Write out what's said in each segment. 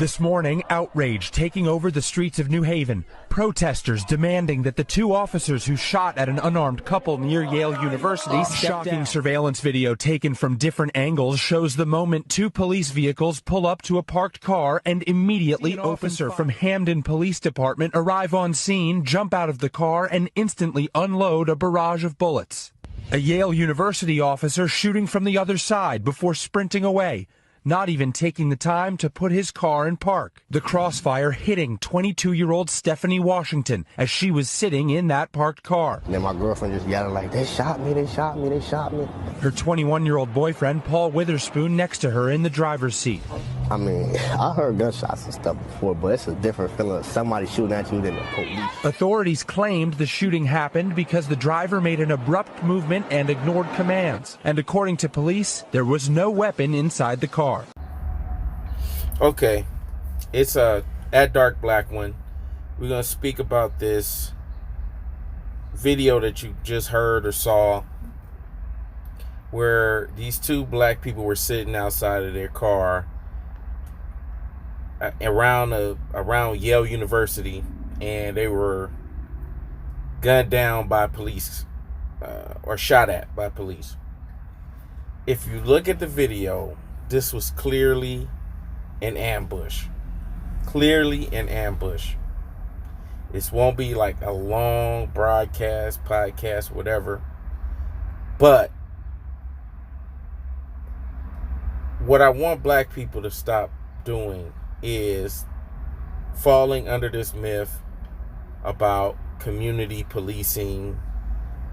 This morning, outrage taking over the streets of New Haven. Protesters demanding that the two officers who shot at an unarmed couple near Yale University step down. Surveillance video taken from different angles shows the moment two police vehicles pull up to a parked car and immediately an officer from Hamden Police Department arrive on scene, jump out of the car, and instantly unload a barrage of bullets. A Yale University officer shooting from the other side before sprinting away, not even taking the time to put his car in park. The crossfire hitting 22-year-old Stephanie Washington as she was sitting in that parked car. And then my girlfriend just yelling like, they shot me, they shot me, they shot me. Her 21-year-old boyfriend, Paul Witherspoon, next to her in the driver's seat. I mean, I heard gunshots and stuff before, but it's a different feeling of somebody shooting at you than the police. Authorities claimed the shooting happened because the driver made an abrupt movement and ignored commands. And according to police, there was no weapon inside the car. Okay, it's a At Dark Black one. We're going to speak about this video that you just heard or saw where these two black people were sitting outside of their car around Yale University, and they were gunned down by police or shot at by police. If you look at the video, this was clearly an ambush. Clearly an ambush. This won't be like a long broadcast, podcast, whatever. But what I want black people to stop doing is falling under this myth about community policing,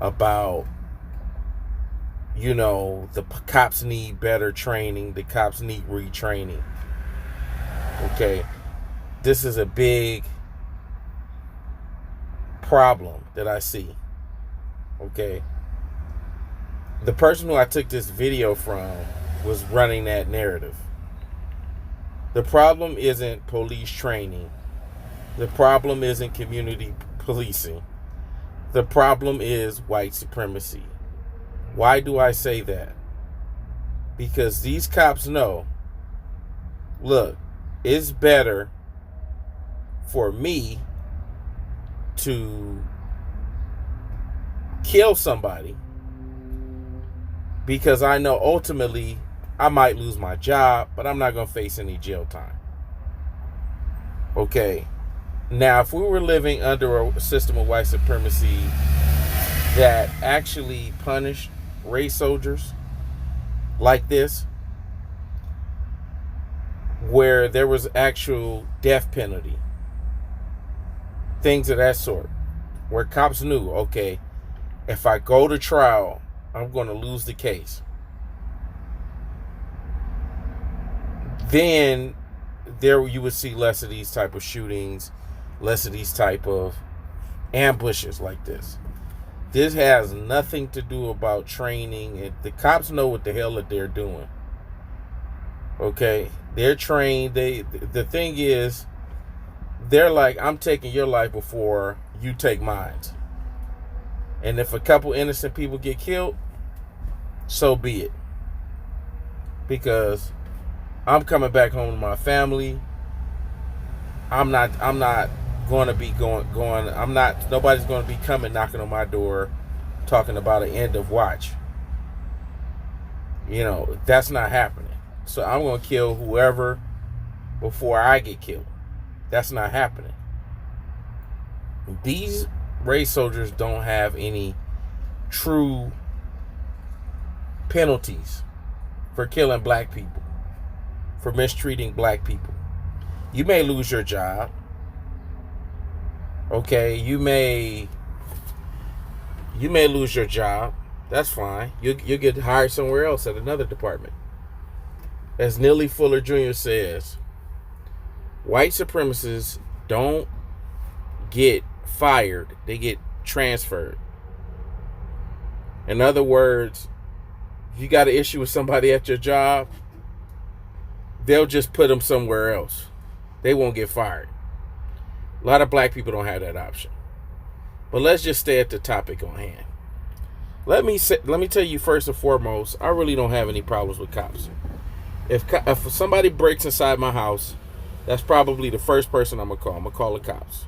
about, you know, the cops need better training, the cops need retraining. Okay, this is a big problem that I see. Okay, the person who I took this video from was running that narrative. The problem isn't police training. The problem isn't community policing. The problem is white supremacy. Why do I say that? Because these cops know, look, it's better for me to kill somebody because I know ultimately I might lose my job, but I'm not going to face any jail time. Okay. Now, if we were living under a system of white supremacy that actually punished race soldiers like this, where there was actual death penalty, things of that sort, where cops knew, okay, if I go to trial, I'm going to lose the case. Then there you would see less of these type of shootings, less of these type of ambushes like this. This has nothing to do about training. The cops know what the hell that they're doing. Okay, they're trained. The thing is, they're like, I'm taking your life before you take mine. And if a couple innocent people get killed, so be it. Because I'm coming back home to my family. I'm not going to be nobody's going to be coming knocking on my door talking about an end of watch. You know, that's not happening. So I'm going to kill whoever before I get killed. That's not happening. These race soldiers don't have any true penalties for killing black people, for mistreating black people. You may lose your job. Okay, you may lose your job. That's fine. You'll get hired somewhere else at another department. As Neely Fuller Jr. says, white supremacists don't get fired. They get transferred. In other words, if you got an issue with somebody at your job, they'll just put them somewhere else. They won't get fired. A lot of black people don't have that option. But let's just stay at the topic on hand. Let me tell you first and foremost, I really don't have any problems with cops. If somebody breaks inside my house That's probably the first person I'm going to call. I'm going to call the cops.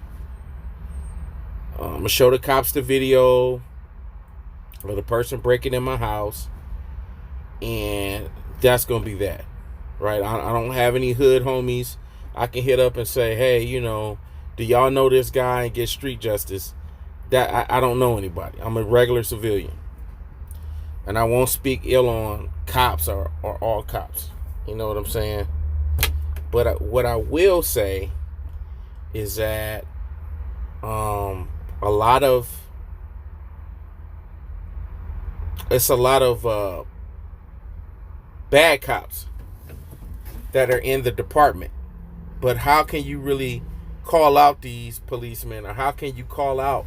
I'm going to show the cops the video of the person breaking in my house. And that's going to be that. Right? I don't have any hood homies I can hit up and say, hey, do y'all know this guy and get street justice? That I don't know anybody. I'm a regular civilian. And I won't speak ill on cops or all cops. You know what I'm saying? But what I will say is that a lot of bad cops that are in the department. But how can you really call out these policemen, or how can you call out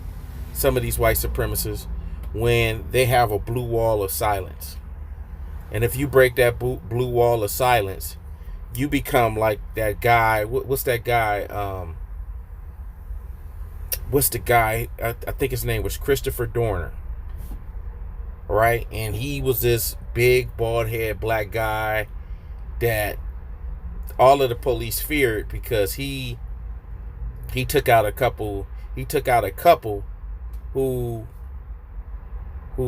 some of these white supremacists when they have a blue wall of silence? And if you break that blue wall of silence, you become like that guy. What's that guy? What's the guy? I think his name was Christopher Dorner. Right? And he was this big, bald-head black guy that all of the police feared because he took out a couple. He took out a couple who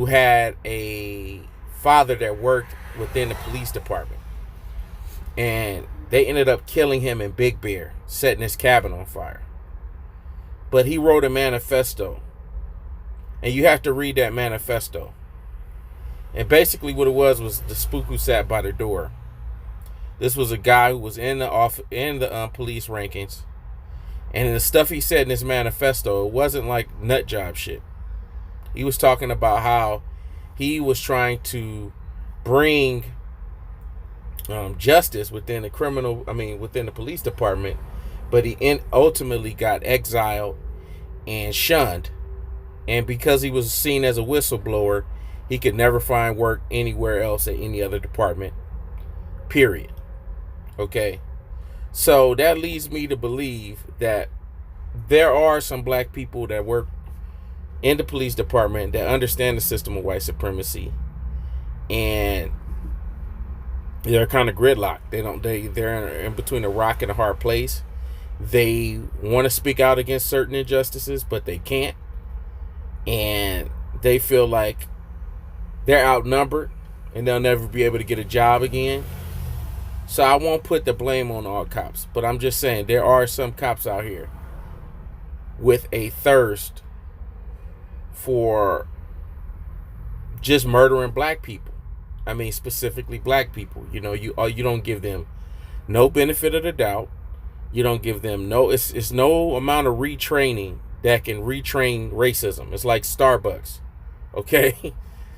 had a father that worked within the police department. And they ended up killing him in Big Bear, setting his cabin on fire. But he wrote a manifesto. And you have to read that manifesto. And basically what it was the spook who sat by the door. This was a guy who was in the police rankings. And the stuff he said in his manifesto, it wasn't like nut job shit. He was talking about how he was trying to bring justice within the police department, but he ultimately got exiled and shunned. And because he was seen as a whistleblower, he could never find work anywhere else at any other department, period. Okay? So that leads me to believe that there are some black people that work in the police department that understand the system of white supremacy, and they're kind of gridlocked. They're in between a rock and a hard place. They want to speak out against certain injustices, but they can't. And they feel like they're outnumbered and they'll never be able to get a job again. So I won't put the blame on all cops, but I'm just saying there are some cops out here with a thirst for just murdering black people. I mean, specifically black people. You don't give them no benefit of the doubt. You don't give them it's no amount of retraining that can retrain racism. It's like Starbucks. Okay?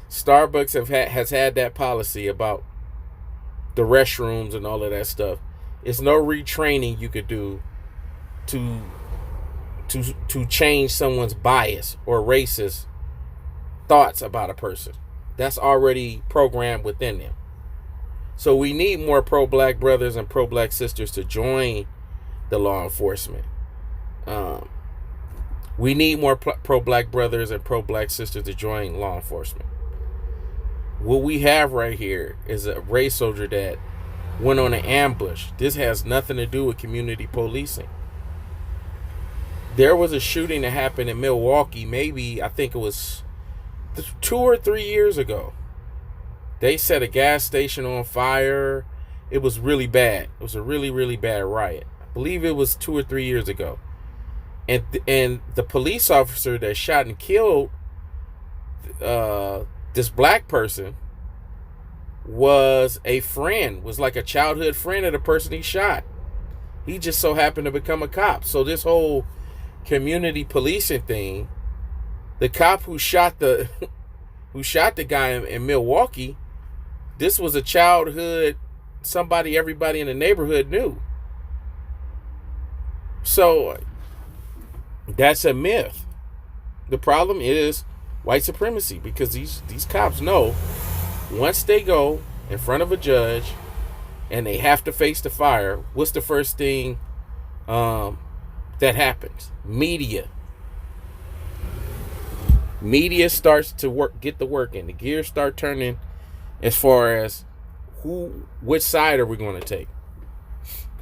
Starbucks has had that policy about the restrooms and all of that stuff. It's no retraining you could do to change someone's bias or racist thoughts about a person. That's already programmed within them. So we need more pro-black brothers and pro-black sisters to join the law enforcement. We need more pro-black brothers and pro-black sisters to join law enforcement. What we have right here is a race soldier that went on an ambush. This has nothing to do with community policing. There was a shooting that happened in Milwaukee, maybe, I think it was 2 or 3 years ago. They set a gas station on fire. It was really bad. It was a really, really bad riot. I believe it was 2 or 3 years ago. And the police officer that shot and killed this black person was like a childhood friend of the person he shot. He just so happened to become a cop. So this whole community policing thing, the cop who shot the guy in Milwaukee, this was a childhood somebody everybody in the neighborhood knew. So that's a myth. The problem is white supremacy, because these cops know once they go in front of a judge and they have to face the fire, what's the first thing that happens? Media starts to get the work in. The gears start turning as far as which side are we going to take?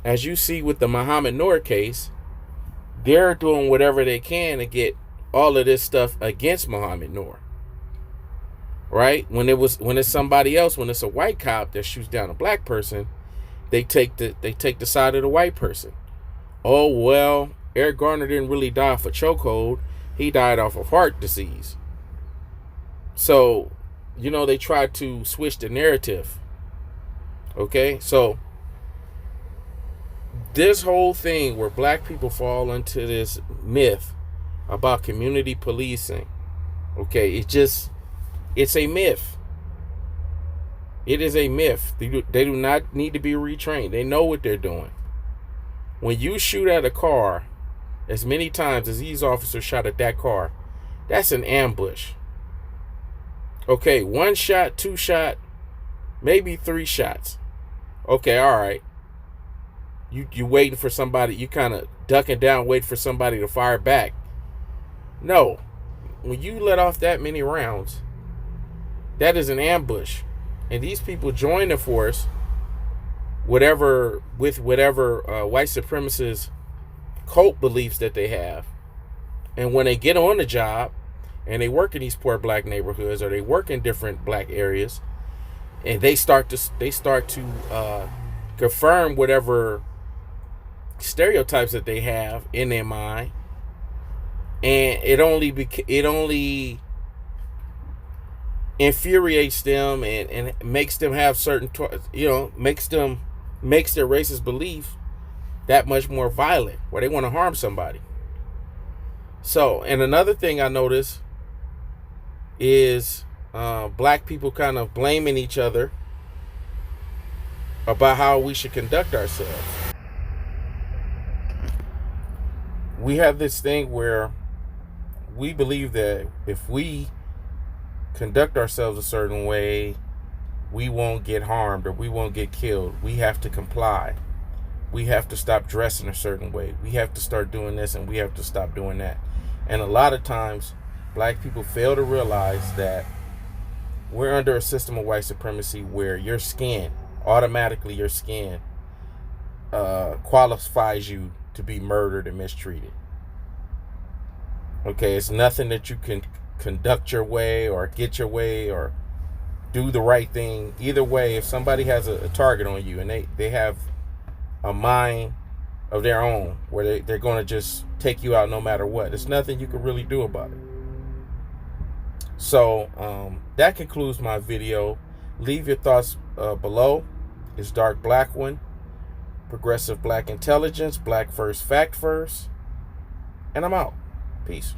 as you see with the Muhammad Noor case, they're doing whatever they can to get all of this stuff against Muhammad Noor. Right? When it's somebody else, when it's a white cop that shoots down a black person, they take the side of the white person. Oh, well, Eric Garner didn't really die off a chokehold. He died off of heart disease. So, they try to switch the narrative. Okay? So, this whole thing where black people fall into this myth about community policing, okay, it's a myth. It is a myth. They do not need to be retrained. They know what they're doing. When you shoot at a car, as many times as these officers shot at that car, that's an ambush. Okay, 1 shot, 2 shot, maybe 3 shots. Okay, all right. You waiting for somebody, you kind of ducking down, waiting for somebody to fire back. No. When you let off that many rounds, that is an ambush. And these people join the force, whatever white supremacist cult beliefs that they have. And when they get on the job and they work in these poor black neighborhoods, or they work in different black areas, and they start to confirm whatever stereotypes that they have in their mind, and it only infuriates them and makes them have certain makes their racist belief that much more violent, where they want to harm somebody. So, and another thing I noticed is black people kind of blaming each other about how we should conduct ourselves. We have this thing where we believe that if we conduct ourselves a certain way, we won't get harmed or we won't get killed. We have to comply. We have to stop dressing a certain way. We have to start doing this and we have to stop doing that. And a lot of times, black people fail to realize that we're under a system of white supremacy where your skin qualifies you to be murdered and mistreated. Okay, it's nothing that you can conduct your way or get your way or do the right thing. Either way, if somebody has a target on you and they have a mind of their own where they're going to just take you out no matter what, there's nothing you can really do about it. So that concludes my video. Leave your thoughts below. It's Dark Black One, Progressive Black Intelligence, Black First, Fact First, and I'm out. Peace.